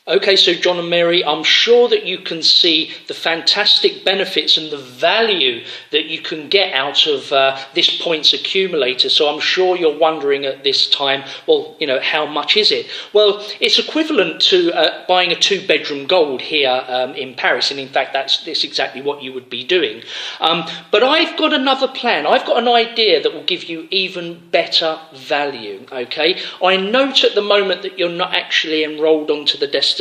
Okay, so John and Mary, I'm sure that you can see the fantastic benefits and the value that you can get out of this points accumulator. So I'm sure you're wondering at this time, well, how much is it? Well, it's equivalent to buying a 2-bedroom gold here in Paris. And in fact, that's exactly what you would be doing. But I've got another plan. I've got an idea that will give you even better value, okay? I note at the moment that you're not actually enrolled onto the Destinations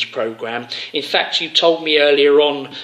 program. In fact, you told me earlier on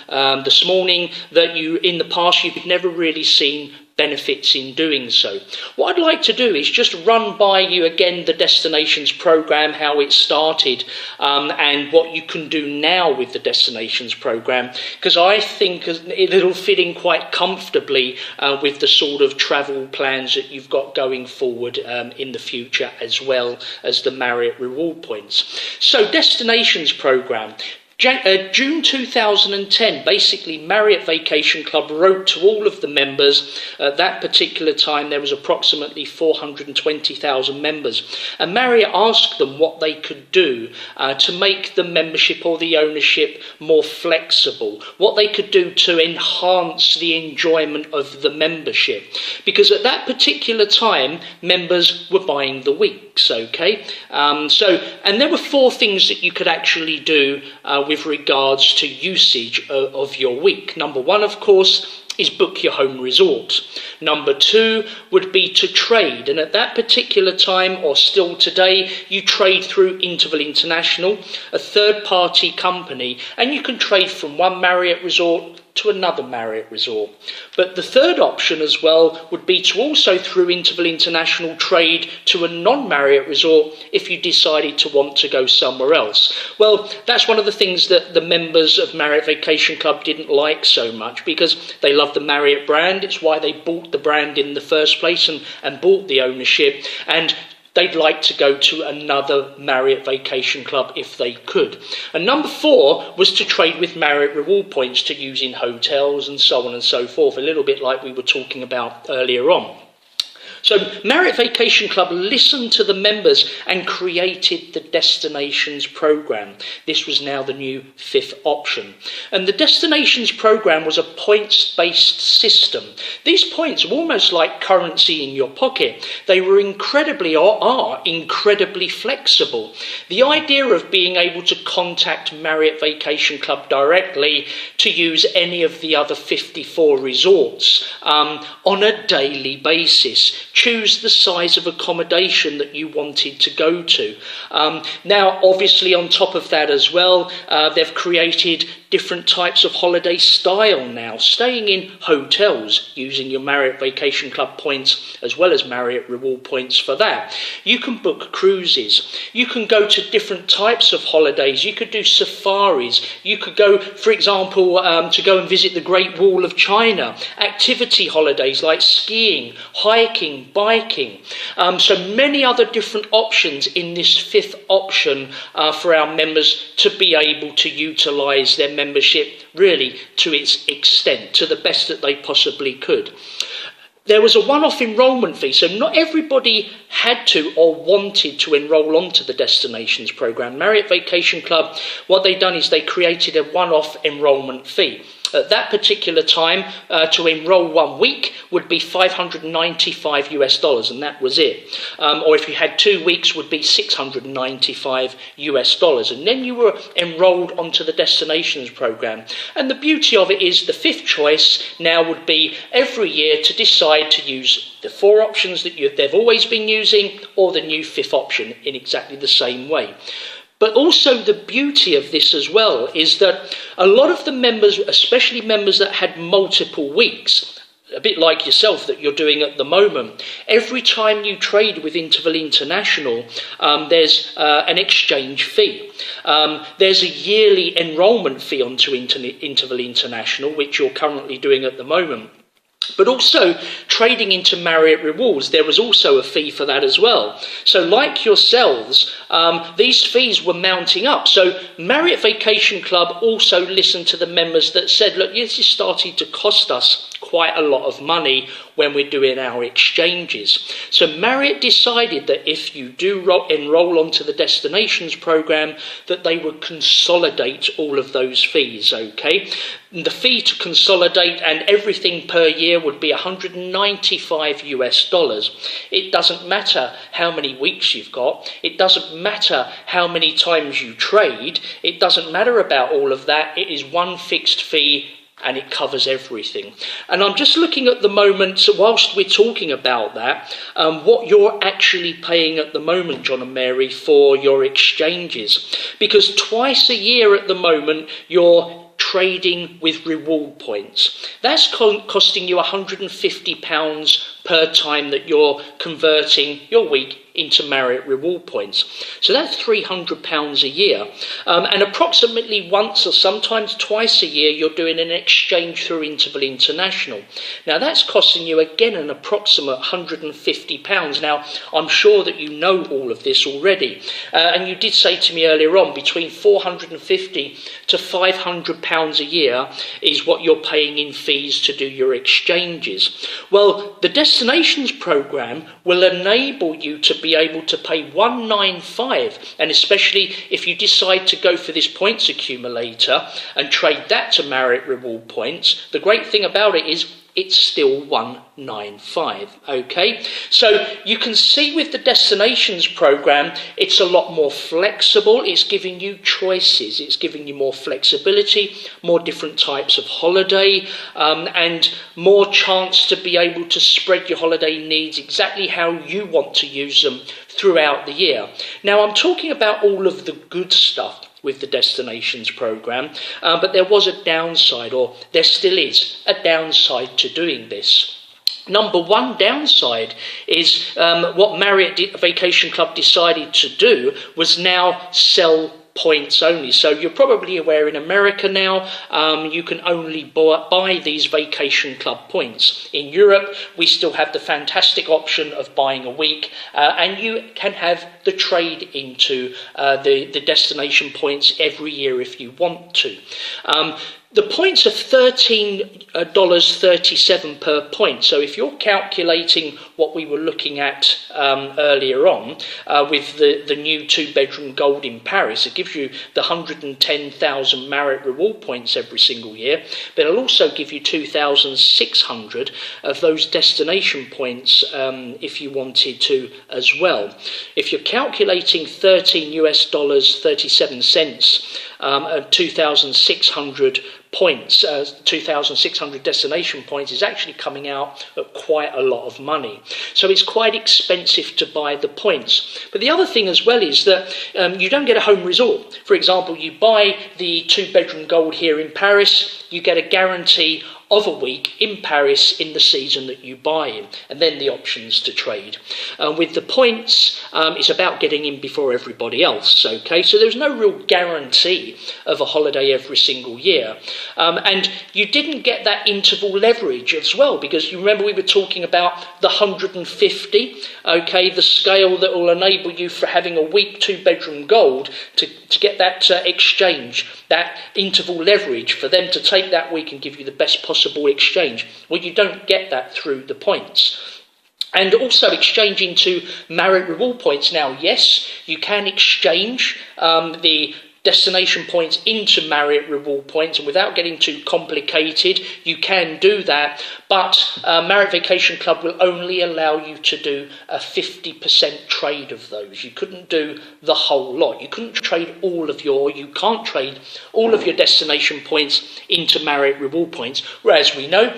this morning that in the past you've never really seen benefits in doing so. What I'd like to do is just run by you again the Destinations program, how it started, and what you can do now with the Destinations program, because I think it'll fit in quite comfortably with the sort of travel plans that you've got going forward in the future, as well as the Marriott reward points. So Destinations program. June 2010, basically Marriott Vacation Club wrote to all of the members. At that particular time, there was approximately 420,000 members. And Marriott asked them what they could do to make the membership or the ownership more flexible, what they could do to enhance the enjoyment of the membership. Because at that particular time, members were buying the weeks, okay? And there were 4 things that you could actually do with regards to usage of your week. Number 1, of course, is book your home resort. Number 2 would be to trade. And at that particular time, or still today, you trade through Interval International, a third-party company, and you can trade from one Marriott resort to another Marriott resort. But the third option as well would be to also, through Interval International, trade to a non-Marriott resort if you decided to want to go somewhere else. Well, that's one of the things that the members of Marriott Vacation Club didn't like so much, because they love the Marriott brand. It's why they bought the brand in the first place and bought the ownership, and they'd like to go to another Marriott Vacation Club if they could. And number 4 was to trade with Marriott reward points to use in hotels and so on and so forth, a little bit like we were talking about earlier on. So Marriott Vacation Club listened to the members and created the Destinations program. This was now the new 5th option. And the Destinations program was a points-based system. These points were almost like currency in your pocket. They were are incredibly flexible. The idea of being able to contact Marriott Vacation Club directly to use any of the other 54 resorts on a daily basis. Choose the size of accommodation that you wanted to go to. Now, obviously, on top of that as well, they've created different types of holiday style now, staying in hotels using your Marriott Vacation Club points as well as Marriott reward points for that. You can book cruises. You can go to different types of holidays. You could do safaris. You could go, for example, to go and visit the Great Wall of China. Activity holidays like skiing, hiking, biking. So many other different options in this 5th option for our members to be able to utilise their membership really to its extent, to the best that they possibly could. There was a one-off enrolment fee, so not everybody had to or wanted to enrol onto the Destinations program. Marriott Vacation Club, what they've done is they created a one-off enrolment fee. At that particular time, to enrol 1 week would be $595 and that was it. Or if you had 2 weeks, would be $695 and then you were enrolled onto the Destinations program. And the beauty of it is the 5th choice now would be every year to decide to use the 4 options that they've always been using, or the new 5th option in exactly the same way. But also the beauty of this as well is that a lot of the members, especially members that had multiple weeks, a bit like yourself that you're doing at the moment, every time you trade with Interval International, there's an exchange fee. There's a yearly enrolment fee onto Interval International, which you're currently doing at the moment. But also trading into Marriott Rewards, there was also a fee for that as well. So like yourselves, these fees were mounting up. So Marriott Vacation Club also listened to the members that said, look, this is starting to cost us quite a lot of money when we're doing our exchanges. So Marriott decided that if you do enroll onto the destinations program, that they would consolidate all of those fees, okay? The fee to consolidate and everything per year would be $195 US. It doesn't matter how many weeks you've got. It doesn't matter how many times you trade. It doesn't matter about all of that. It is one fixed fee and it covers everything. And I'm just looking at the moment, so whilst we're talking about that, what you're actually paying at the moment, John and Mary, for your exchanges. Because twice a year at the moment, you're trading with reward points. That's costing you £150 per time that you're converting your week into Marriott reward points. So that's £300 a year. And approximately once or sometimes twice a year, you're doing an exchange through Interval International. Now that's costing you again an approximate £150. Now I'm sure that you know all of this already. And you did say to me earlier on, between £450 to £500 a year is what you're paying in fees to do your exchanges. Well, the destinations program will enable you to be able to pay $195, and especially if you decide to go for this points accumulator and trade that to Marriott reward points, the great thing about it is it's still $195, okay? So you can see with the destinations program, it's a lot more flexible. It's giving you choices. It's giving you more flexibility, more different types of holiday, and more chance to be able to spread your holiday needs exactly how you want to use them throughout the year. Now, I'm talking about all of the good stuff with the destinations program, but there was a downside, or there still is a downside to doing this. Number one downside is what Marriott Vacation Club decided to do was now sell points only. So you're probably aware in America now, you can only buy these Vacation Club points. In Europe, we still have the fantastic option of buying a week, and you can have the trade into the destination points every year if you want to. The points are $13.37 per point. So if you're calculating what we were looking at earlier on with the new two-bedroom gold in Paris, it gives you the 110,000 Marriott reward points every single year, but it'll also give you 2,600 of those destination points if you wanted to as well. If you're calculating $13.37, 2,600 points, 2,600 destination points is actually coming out at quite a lot of money. So it's quite expensive to buy the points. But the other thing as well is that you don't get a home resort. For example, you buy the two-bedroom gold here in Paris, you get a guarantee of a week in Paris in the season that you buy in, and then the options to trade. With the points, it's about getting in before everybody else, okay? So there's no real guarantee of a holiday every single year. And you didn't get that interval leverage as well, because you remember we were talking about the 150, okay, the scale that will enable you for having a week two-bedroom gold to get that exchange, that interval leverage for them to take that week and give you the best possible exchange. Well, you don't get that through the points. And also exchanging to Marriott reward points. Now, yes, you can exchange the destination points into Marriott reward points, and without getting too complicated, you can do that, but Marriott Vacation Club will only allow you to do a 50% trade of those. You couldn't do the whole lot. You can't trade all of your destination points into Marriott reward points, whereas we know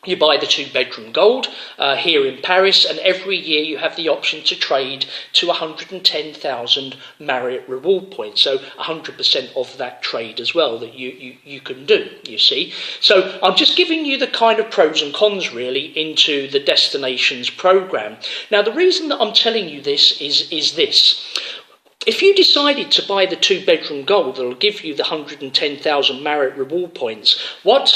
you buy the two-bedroom gold here in Paris, and every year you have the option to trade to 110,000 Marriott reward points. So 100% of that trade as well that you can do, you see. So I'm just giving you the kind of pros and cons really into the destinations program. Now the reason that I'm telling you this is this. If you decided to buy the two-bedroom gold that'll give you the 110,000 Marriott reward points, what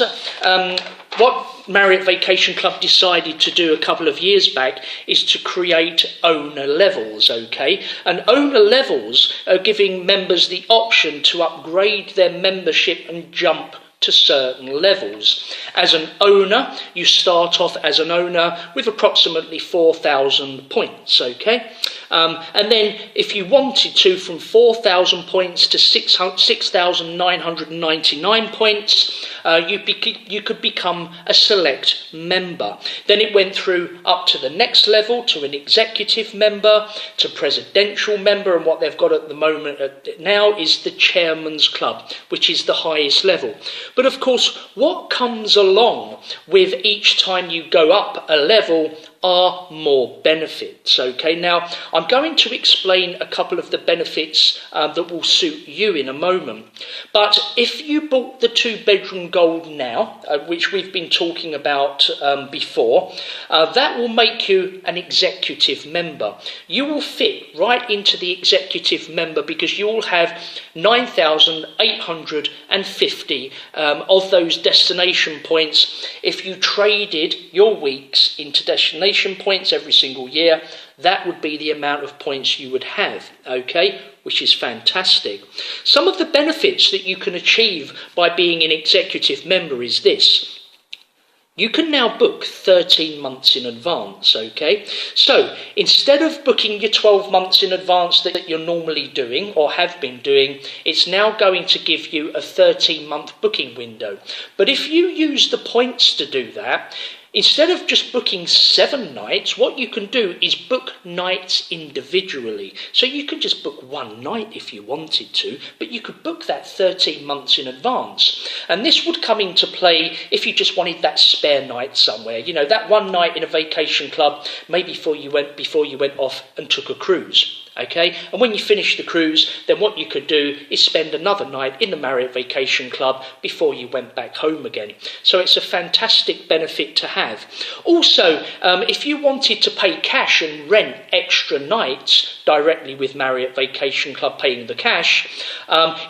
Marriott Vacation Club decided to do a couple of years back is to create owner levels, okay? And owner levels are giving members the option to upgrade their membership and jump to certain levels. As an owner, you start off as an owner with approximately 4,000 points, okay? And then if you wanted to, from 4,000 points to 6,999 points, you could become a select member. Then it went through up to the next level, to an executive member, to presidential member, and what they've got at the moment now is the chairman's club, which is the highest level. But of course, what comes along with each time you go up a level are more benefits. Okay, now I'm going to explain a couple of the benefits that will suit you in a moment. But if you bought the 2-bedroom gold now, which we've been talking about before, that will make you an executive member. You will fit right into the executive member because you will have 9,850 of those destination points. If you traded your weeks into destination points every single year, that would be the amount of points you would have, okay, which is fantastic. Some of the benefits that you can achieve by being an executive member is this. You can now book 13 months in advance, okay? So instead of booking your 12 months in advance that you're normally doing or have been doing, it's now going to give you a 13-month booking window. But if you use the points to do that, instead of just booking 7 nights, what you can do is book nights individually. So you could just book 1 night if you wanted to, but you could book that 13 months in advance. And this would come into play if you just wanted that spare night somewhere. You know, that 1 night in a vacation club, maybe before you went off and took a cruise. Okay, and when you finish the cruise, then what you could do is spend another night in the Marriott Vacation Club before you went back home again. So it's a fantastic benefit to have. Also, if you wanted to pay cash and rent extra nights directly with Marriott Vacation Club paying the cash,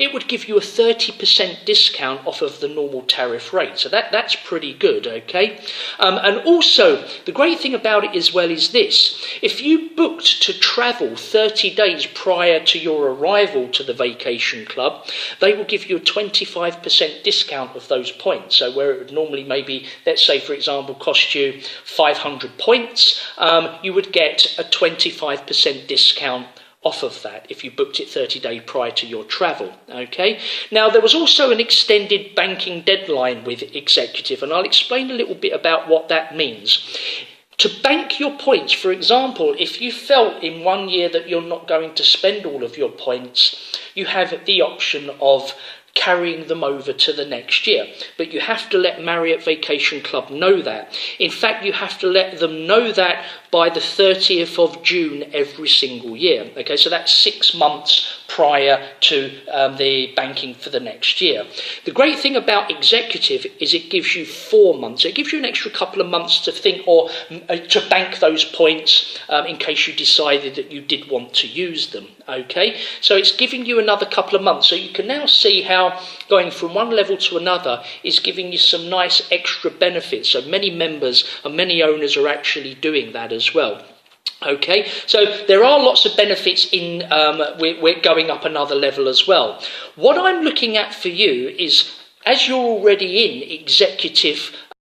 it would give you a 30% discount off of the normal tariff rate. So that's pretty good, okay? And also, the great thing about it as well is this. If you booked to travel 30 days prior to your arrival to the vacation club, they will give you a 25% discount of those points. So where it would normally maybe, let's say for example, cost you 500 points, you would get a 25% discount off of that if you booked it 30 days prior to your travel. Okay. Now there was also an extended banking deadline with executive, and I'll explain a little bit about what that means. To bank your points, for example, if you felt in 1 year that you're not going to spend all of your points, you have the option of carrying them over to the next year. But you have to let Marriott Vacation Club know that. In fact, you have to let them know that by the 30th of June every single year. Okay, so that's 6 months prior to the banking for the next year. The great thing about executive is it gives you 4 months. It gives you an extra couple of months to think or to bank those points in case you decided that you did want to use them. Okay, so it's giving you another couple of months. So you can now see how going from one level to another is giving you some nice extra benefits. So many members and many owners are actually doing that as well. Okay, so there are lots of benefits in we're going up another level as well. What I'm looking at for you is, as you're already in executive